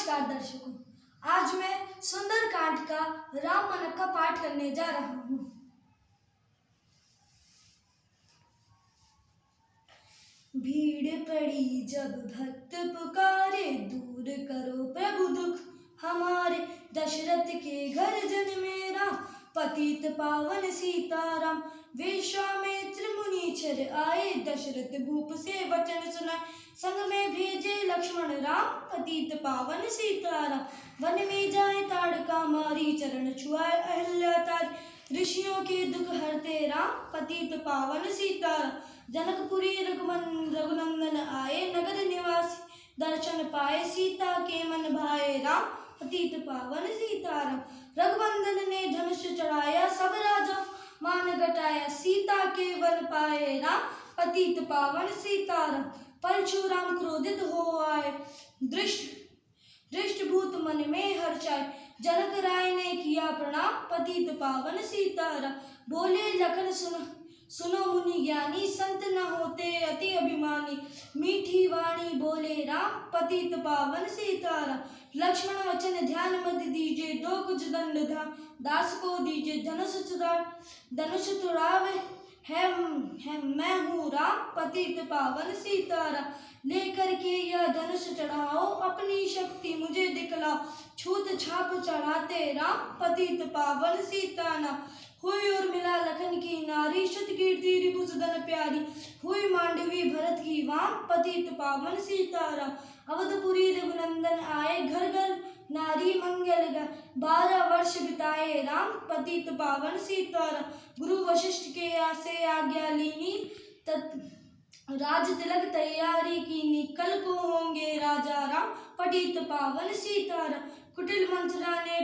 नमस्कार दर्शकों, आज मैं सुंदरकांड का राम मनक का पाठ करने जा रहा हूँ। भीड़ पड़ी जब भक्त पुकारे, दूर करो प्रभु दुख हमारे। दशरथ के घर जन्मे राम, पतित पावन सीताराम। विश्वामित्र मुनीश्वर आए, दशरथ भूप से वचन सुनाए। संग में भेजे लक्ष्मण राम, पतित पावन सीताराम। वन में जाए ताड़का मारी, चरण छुआए अहिल्या तारी। ऋषियों के दुख हरते राम, पतित पावन सीताराम। जनकपुरी रघुनंदन आए, नगर निवासी दर्शन पाए। सीता के मन भाए राम, पतित पावन सीताराम। रघुबंधन ने धनुष चढ़ाया, सब राजा मान घटाया। सीता के वन पाए राम, पतित पावन सीताराम। परशुराम क्रोधित हो आए, दृष्ट भूत मन में हर्षाए। जनक राय ने किया प्रणाम, पतित पावन सीताराम। बोले लखन सुनो मुनि ज्ञानी, संत न होते अति अभिमानी। मीठी वाणी बोले राम, पतित पावन सीताराम। लक्ष्मण वचन ध्यान मत दीजिए, दो कुछ दंड दास को दीजिए। धनुष तुड़ावे है मैं हूँ राम, पतित पावन सीताराम। लेकर के यह धनुष चढ़ाओ, अपनी शक्ति मुझे दिखलाओ। छूत छाप चढ़ाते राम, पतित पावन सीताराम। हुई और मिला लखन की नारी, श्रुत कीर्ति रिपुसुदन प्यारी। हुई मांडवी भरत की वाम, पतित पावन सीताराम। अवधपुरी रघुनंदन आए, घर घर नारी मंगल गाए। 12 वर्ष बिताए राम, पतित पावन सीताराम। गुरु वशिष्ठ के आसे आज्ञा लीनी, राज तिलक तैयारी कीनी। कल को होंगे राजा राम, पतित पावन सीताराम। कुटिल मंथरा ने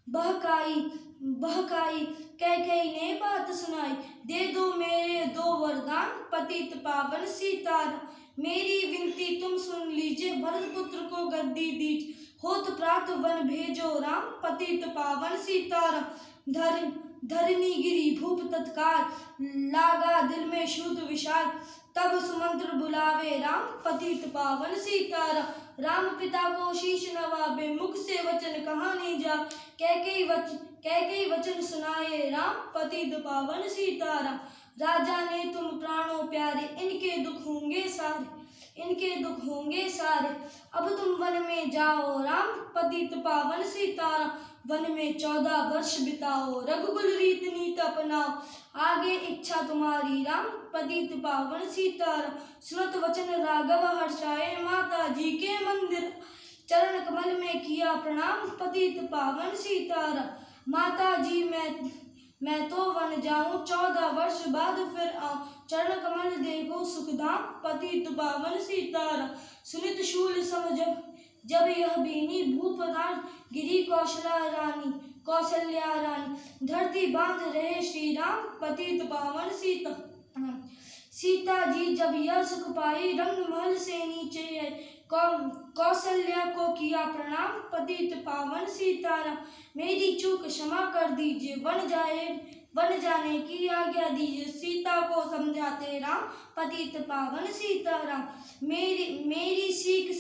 बहकाई, कैकेयी ने बात सुनाई। दे दो मेरे 2 वरदान, पतित पावन सीताराम। मेरी विनती तुम सुन लीजिए, भरत पुत्र को गद्दी दीजिए। होत प्रात वन भेजो राम, पतित पावन सीताराम। धरनी गिरी भूप तत्काल, लागा दिल में शूद विशाल। तब सुमंत्र बुलावे राम, पतित पावन सीताराम। राम पिता को शीश नवाबे, मुख से वचन कहा नहीं जा। कैकेयी वचन सुनाए राम, पतित पावन सीताराम। राजा ने तुम प्राणों प्यारे, इनके दुख होंगे सारे। अब तुम वन में जाओ राम, पतित पावन सीताराम। वन में 14 वर्ष बिताओ, रघुकुल रीत नीत अपनाओ। आगे इच्छा तुम्हारी राम, पतित पावन सीताराम। सुनत वचन राघव हर्षाए, माता जी के मंदिर चरण कमल में किया प्रणाम, पतित पावन सीताराम। माता जी मैं तो वन जाऊं, 14 वर्ष बाद फिर आऊं। चरण कमल देखो सुखधाम, पतित पावन सीताराम। सुनित शूल सम जब यह बीनी, भूपदार गिरी कौशल्या रानी। धरती बांध रहे श्री राम, पतित पावन सीताराम। सीता जी जब यह सुख पाई, रंग महल से नीचे आई। कौशल्या को किया प्रणाम, पतित पावन सीताराम। मेरी चूक क्षमा कर दीजिए, वन जाने की आज्ञा दीजिए। सीता को समझाते राम, पतित पावन सीताराम। मेरी सीख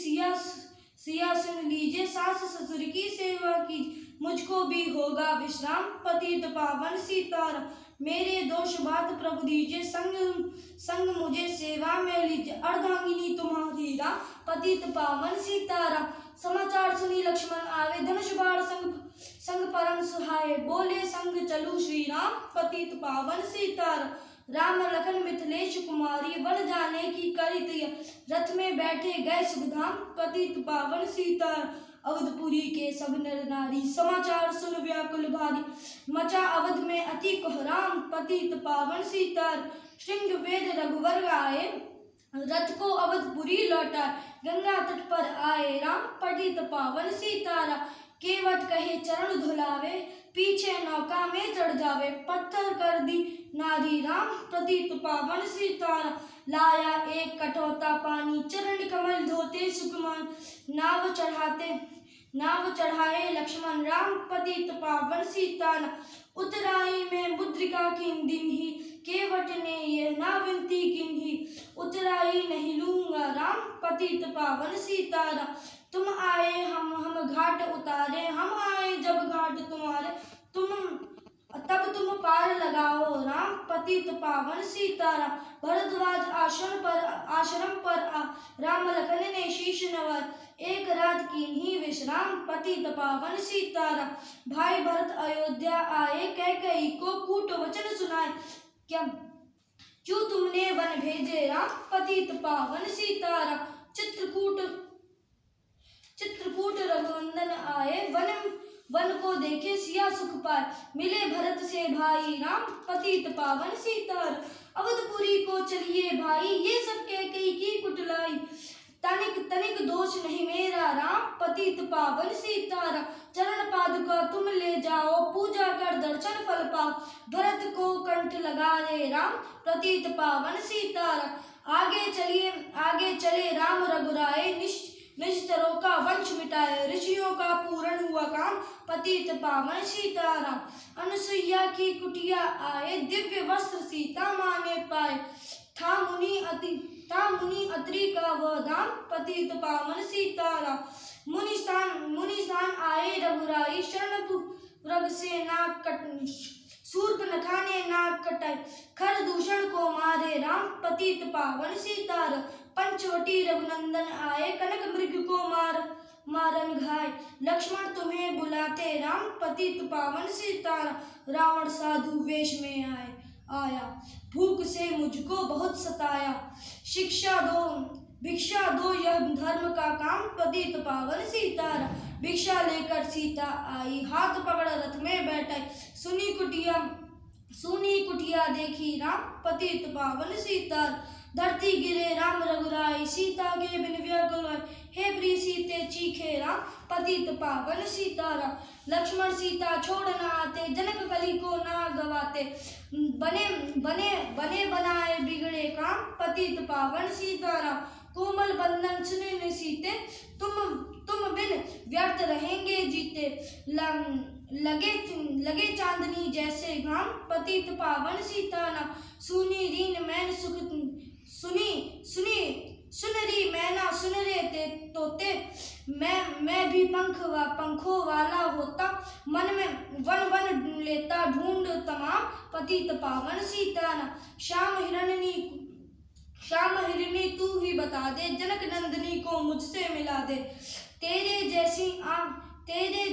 सिया सुन लीजिए, सास ससुर की सेवा कीजिए। मुझको भी होगा विश्राम, पतित पावन सीताराम। मेरे दोष बात प्रभु दीजिए, संग मुझे सेवा में लीजिए। अर्धांगिनी तुम्हारी राम, पतित पावन सीताराम। समाचार सुनी लक्ष्मण आवे, धनुष बाण संग परम सुहाए। बोले संग चलू श्री राम, पतित पावन सीताराम। राम लखन मिथिलेश कुमारी, वन जाने की करी तैयारी। रथ में बैठे गए सुखधाम, पतित पावन सीताराम। अवधपुरी के सब नर नारी, समाचार सुन व्याकुल भारी। मचा अवध में अति कोहराम, पतित पावन सीताराम। श्रृंग वेद रघुवर आए, रथ को अवधपुरी लौटा। गंगा तट पर आए राम, पतित पावन सीताराम। केवट कहे चरण धुलावे, पीछे नौका में चढ़ जावे। पत्थर कर दी नारी राम, पतित पावन सीताराम। लाया एक कटोता पानी, चरण कमल धोते सुकुमार। नाव चढ़ाए लक्ष्मण राम, पतित पावन सीताराम। उतराई में मुद्रिका किन्ही, केवट ने यह ना विनती किन्ही। उतराई नहीं लूंगा राम, पतित पावन सीताराम। तुम आए हम पार लगाओ राम पतित पावन सीताराम। भरद्वाज आश्रम पर राम लखन ने शीश नवाए, एक रात कीन्ही विश्राम पतित पावन सीताराम। भाई भरत अयोध्या आए, कैकेयी को कूट वचन सुनाए, क्या क्यों तुमने वन भेजे राम पतित पावन सीताराम। चित्रकूट रघुनंदन आए, वन को देखे सिया सुख पाए, मिले भरत से भाई राम पतित पावन सीताराम। अवधपुरी को चलिए भाई, ये सब कैकेयी की कुटिलाई, तनिक दोष नहीं मेरा राम पतित पावन सीताराम। चरण पादुका तुम ले जाओ, पूजा कर दर्शन फल पाओ, भरत को कंठ लगा दे राम पतित पावन सीताराम। आगे चले राम रघुराए, निश्चरों का वंश मिटाए, ऋषियों का पूर्ण हुआ काम पतित पावन सीताराम। अनुसुईया की कुटिया आए, दिव्य वस्त्र सीता माँ ने पाए, था मुनि अत्रि का वह धाम पतित पावन सीताराम। मुनिस्थान आए रघुराई, शरण रग से नाक कट, शूर्पणखा ने नाक कटाई, खर दूषण को मारे राम पतित पावन सीताराम। पंचवटी रघुनंदन आए, कनक मृग को मारन घाय, लक्ष्मण तुम्हें बुलाते राम पतित पावन सीताराम। रावण साधु वेश में आया, भूख से मुझको बहुत सताया, भिक्षा दो यह धर्म का काम पतित पावन सीताराम। भिक्षा लेकर सीता आई, हाथ पकड़ रथ में बैठाई, सुनी कुटिया देखी राम पतित पावन सीताराम। धरती गिरे राम रघुराई, सीता के बिन व्याकुल भय, हे प्रिय सीते चीखे राम पतित पावन सीताराम। लक्ष्मण सीता छोड़ न आते, जनक कली को ना गवाते, बने बनाए बिगड़े काम पतित पावन सीताराम। कोमल बंधन सुने न सीते, तुम बिन व्यर्थ रहेंगे जीते, लगे चांदनी जैसे घाम पतित पावन सीताराम। सुनी रीन मैन सुनरी मैना सुन रे ते तोते, मैं भी पंखों वाला होता, मन में वन लेता ढूंढ तमाम पतित पावन सीताराम। श्याम हिरनी तू ही बता दे, जनक नंदिनी को मुझसे मिला दे, तेरे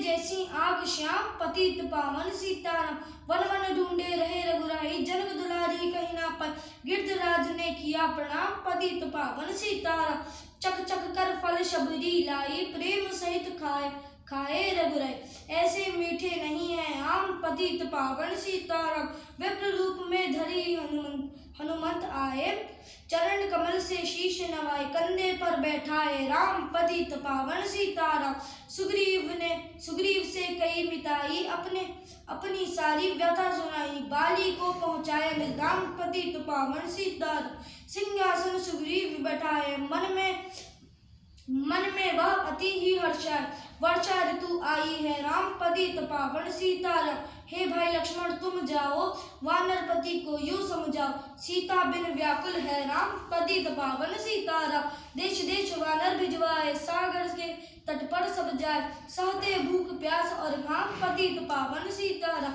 जैसी आँख श्याम पतित पावन सीताराम। वन ढूंढे रहे रघुराई, जनक दुलारी कहीं ना पाए, गिरधराज ने किया प्रणाम पतित पावन सीताराम। चक कर फल शबरी लाई, प्रेम सहित खाए रघुराई, ऐसे मीठे नहीं है आम पतित पावन सीताराम। विप्र रूप में धरी हनुमंत आए, चरण कमल से शीश नवाए, कंधे पर बैठाए राम पतित पावन सीताराम। सुग्रीव से कई मिताई, अपनी सारी व्यथा सुनाई, बाली को पहुँचाए निधाम पतित पावन सीताराम। सिंहासन सुग्रीव बैठाए, मन में वह अति ही हर्षाए, वर्षा ऋतु आई है राम पतित पावन सीताराम। हे भाई लक्ष्मण तुम जाओ, वानरपति को यूं समझाओ, सीता बिन व्याकुल है राम पतित पावन सीताराम। देश वानर भिजवाए, सागर के तट पर सब जाए, सहते भूख प्यास और घाम पतित पावन सीताराम।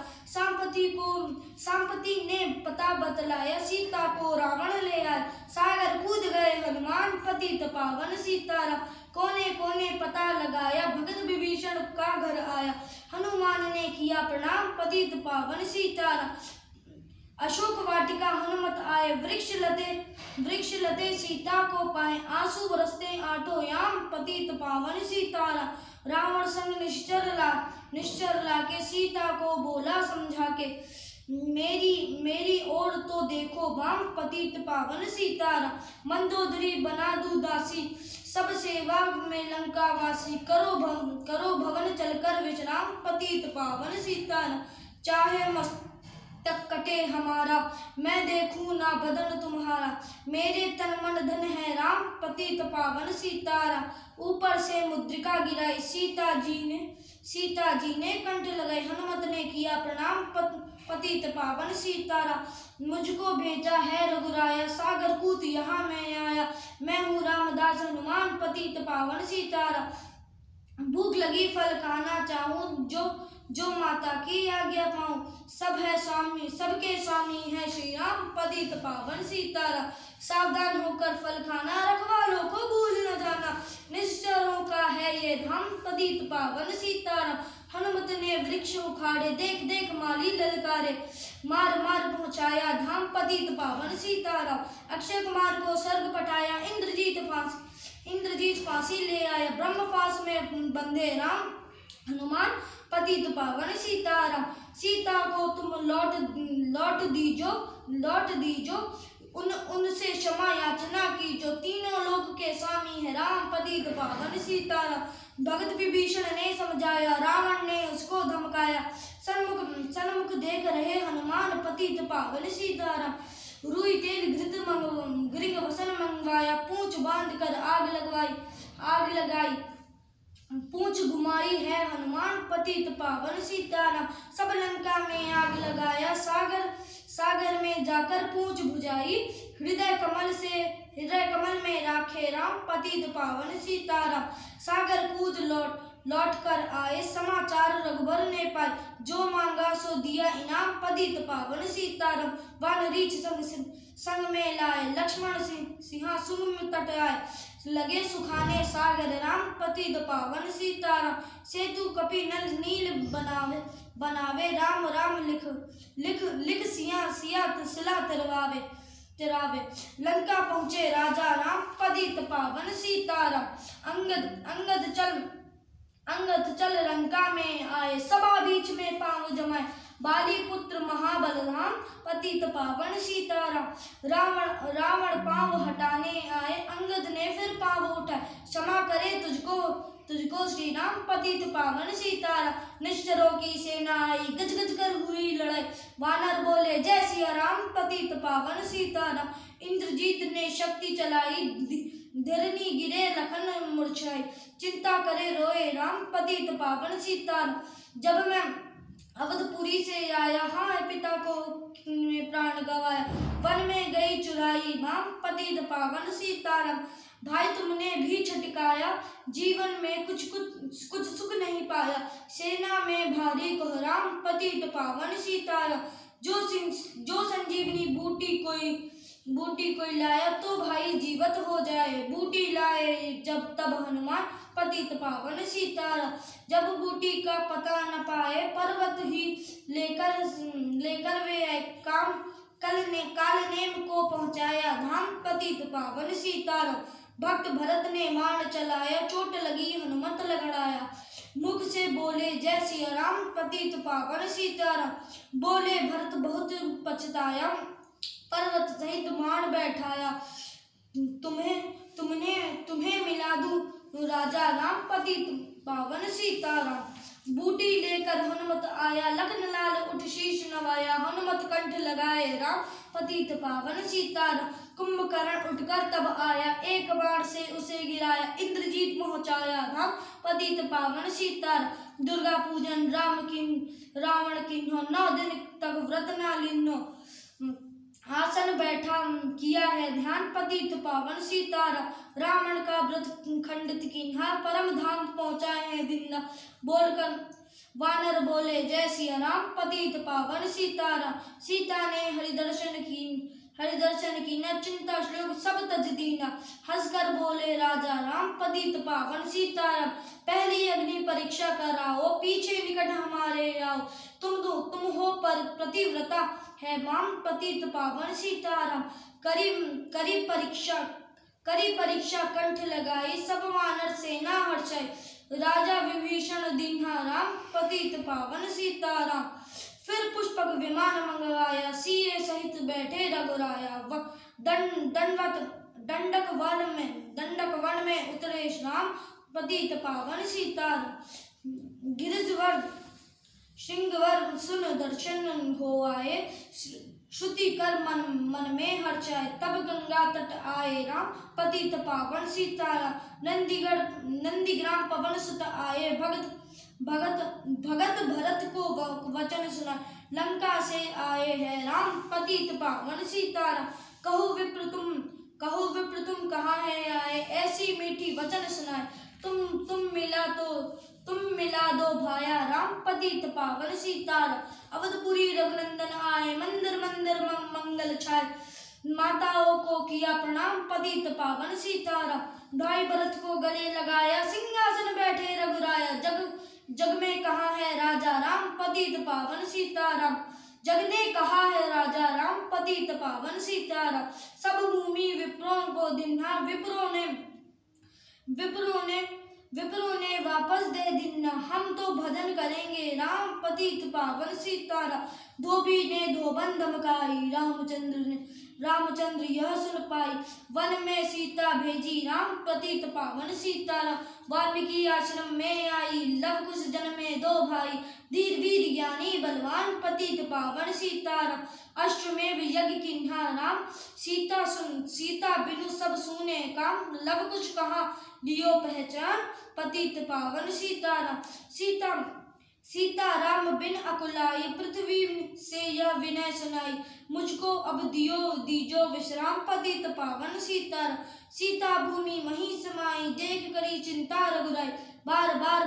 सांपति ने पता बतलाया, सीता को रावण ले आए, सागर कूद गए हनुमान पतित पावन सीताराम। कोने पता लगाया, भगत विभीषण का घर आया, हनुमान ने किया प्रणाम पतित पावन सीताराम। अशोक वाटिका हनुमत आए, वृक्ष लते सीता को पाए, आंसू बरसते आठों याम पतित पावन सीताराम। रावण संग निश्चर लाके, सीता को बोला समझा के, मेरी ओर तो देखो बाम पतित पावन सीताराम। मंदोदरी बना दूं दासी, सब सेवा में लंका वासी, करो भवन चलकर विश्राम पतित पावन सीताराम। चाहे मस्तक कटे हमारा, मैं देखूं ना बदन तुम्हारा, मेरे तन मन धन है राम पतित पावन सीताराम। ऊपर से मुद्रिका गिराई, सीता जी ने कंठ लगाई, हनुमत ने किया प्रणाम पतित पावन सीताराम। मुझको भेजा है रघुराया, सागर कूद यहाँ मैं आया, मैं हूँ रामदास हनुमान पतित पावन सीताराम। भूख लगी फल खाना चाहूँ, जो माता की आज्ञा पाऊं। सब है स्वामी, सबके स्वामी है श्री राम, पतित पावन सीताराम। सावधान होकर फल खाना, रखवालों को भूल न जाना, निश्चरों का है ये धाम, पतित पावन सीताराम। हनुमत ने वृक्ष उखाड़े, देख देख माली ललकारे, मार मार पहुंचाया धाम, पतित पावन सीताराम। अक्षय कुमार को स्वर्ग पठाया, इंद्रजीत फांसी ले आया, ब्रह्मपाश में बंधे राम, हनुमान पतित पावन सीताराम। सीता को तुम लौट दीजो, उनसे क्षमा याचना की, जो तीनों लोक के स्वामी है राम, पतित पावन सीताराम। भगत विभीषण ने समझाया, रावण ने उसको धमकाया, सन्मुख देख रहे हनुमान, पतित पावन सीताराम। रुई तेल घृत गृग वसन मंगवाया, पूंछ बांध कर आग लगाई, पूंछ घुमाई है हनुमान, पतित पावन सीताराम। सब लंका में आग लगाया, सागर में जाकर पूंछ बुझाई, हृदय कमल में राखे राम, पतित पावन सीताराम। सागर कूद लौट कर आए, समाचार रघुबर ने पाए, जो मांगा सो दिया इनाम, पतित पावन सीताराम। वानरीच संग में लाए, लक्ष्मण सिंहासुन तट आए, लगे सुखाने सागर राम, पतित पावन सीताराम। सेतु कपि नल नील बनावे, राम राम लिख सिया सिला तिरावे। लंका पहुँचे राजा राम, पतित पावन सीताराम। अंगद चल लंका में आए, सभा बीच में पांव जमाए, बाली पुत्र महाबल राम, पतित पावन सीताराम। रावण पांव हटाने आए, अंगद ने फिर पांव उठाए, क्षमा करे तुझको श्री राम, पतित पावन सीताराम। निश्चरों की सेना आई, गज गज कर हुई लड़ाई, वानर बोले जय सिया राम, पतित पावन सीताराम। इंद्रजीत ने शक्ति चलाई, धरनी गिरे लखन मूर्छाई, चिंता करे रोए राम, पतित पावन सीताराम। जब मैं अवधपुरी से आया, हाँ पिता को प्राण गवाया, वन में गई चुराई मां, पतित पावन सीताराम। भाई तुमने भी छटकाया, जीवन में कुछ सुख नहीं पाया, सेना में भारी कोहराम, पतित पावन सीताराम। जो संजीवनी बूटी कोई लाया, तो भाई जीवित हो जाए, बूटी लाए जब तब हनुमान, पतित पावन सीताराम। जब बूटी का पता न पाए, पर्वत ही लेकर वे काल नेम को पहुंचाया धाम, पतित पावन सीताराम। भक्त भरत ने बाण चलाया, चोट लगी हनुमत लगड़ाया, मुख से बोले जय सिया राम, पतित पावन सीताराम। बोले भरत बहुत पछताया, पर्वत सहित बाण बैठाया, तुम्हें मिला दूं राजा राम, पतित पावन सीताराम। बूटी लेकर हनुमत आया, लखन लाल उठ शीश नवाया, हनुमत कंठ लगाए राम, पतित पावन सीताराम। कुंभकर्ण उठकर तब आया, एक बाण से उसे गिराया, इंद्रजीत पहुंचाया राम, पतित पावन सीताराम। दुर्गा पूजन रावण किन्हो, 9 दिन तक व्रत न लिन्हो, आसन बैठा किया है ध्यान, पतित पावन सीताराम। रावण का व्रत खंडित किन्हा, परम धाम पहुंचाए हैं दिन, बोलकर वानर बोले जय सिया राम, पतित पावन सीताराम। सीता ने हरिदर्शन की न चिंता श्लोक सब तज दीना, हंसकर बोले राजा राम, पतित पावन सीताराम। पहली अग्नि परीक्षा कराओ, पीछे निकट हमारे आओ, तुम हो पर प्रतिव्रता है माम, पतित पावन सीताराम। करी परीक्षा कंठ लगाई, सब वानर सेना हर्षाई, राजा विभीषण दीन्हा राम, पतित पावन सीताराम। फिर पुष्पक विमान मंगवाया, सिए सहित बैठे रघुराया, दंडक वन में उतरे राम, पतित पावन सीताराम। गिरिजवर श्रृंगवर सुन दर्शन हो आए, श्रुति कर मन में हर्षाए, तब गंगा तट आए राम, पतित पावन सीताराम। नंदीग्राम पवन सुत आए, भगत भरत को वचन सुना, लंका से आए हैं राम, पतित पावन सीताराम। कहो विप्र तुम कहाँ है आए, ऐसी मीठी वचन सुनाए, तुम मिला दो भाया राम पतित पावन सीताराम। अवधपुरी रघुनंदन आए मंदिर मंदिर मंगल छाए, माताओं को किया प्रणाम पतित पावन सीताराम। भाई भरत को गले लगाया सिंहासन बैठे रघुराया, जग में कहा है राजा राम पतित पावन सीताराम। जग ने कहा है राजा राम पतित पावन सीताराम। सब भूमि विप्रों को दिन्हा, विप्रों ने वापस दे दिन्ना, हम तो भजन करेंगे राम पतित पावन सीताराम। धोबी ने धोबन धमकाई, रामचंद्र यह सुन पाई, वन में सीता भेजी राम पतित पावन सीताराम। वाल्मीकि आश्रम में आई, लव कुश जन्मे दो भाई, धीर वीर ज्ञानी बलवान पतित पावन सीताराम। अश्वमेव यज्ञ किन्हा राम, सीता बिनु सब सूने काम, लव कुश कहा लियो पहचान पतित पावन सीताराम। सीता राम बिन अकुलाई, पृथ्वी से यह विनय सुनाई, मुझको अब दीजो विश्राम पतित पावन सीताराम। सीता भूमि वहीं समाई, देख करी चिंता रघुराई, बार बार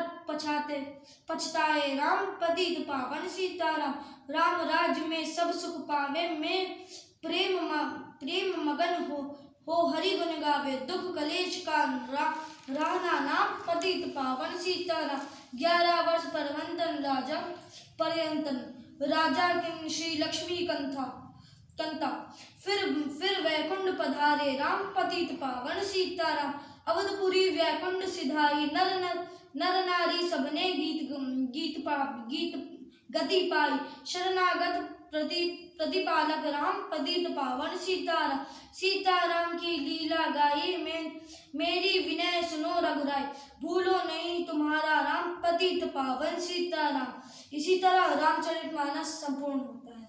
पछताए राम पतित पावन सीताराम। राम राज्य में सब सुख पावे, में प्रेम मगन हो हरि गुण गावे, दुख कलेश का रहना नाम पतित पावन सीताराम। 11 वर्ष पर्यंतन राजा किन श्री लक्ष्मी कंता, फिर वैकुंठ पधारे राम पतित पावन सीताराम। अवधपुरी वैकुंठ सिधाई, नर नारी सबने गति पाई, शरणागत प्रतिपालक राम पतित पावन सीताराम। सीताराम की लीला गाई, मेरी विनय सुनो रघुराई, भूलो नहीं तुम्हारा राम पतित पावन सीताराम। इसी तरह रामचरितमानस संपूर्ण होता है।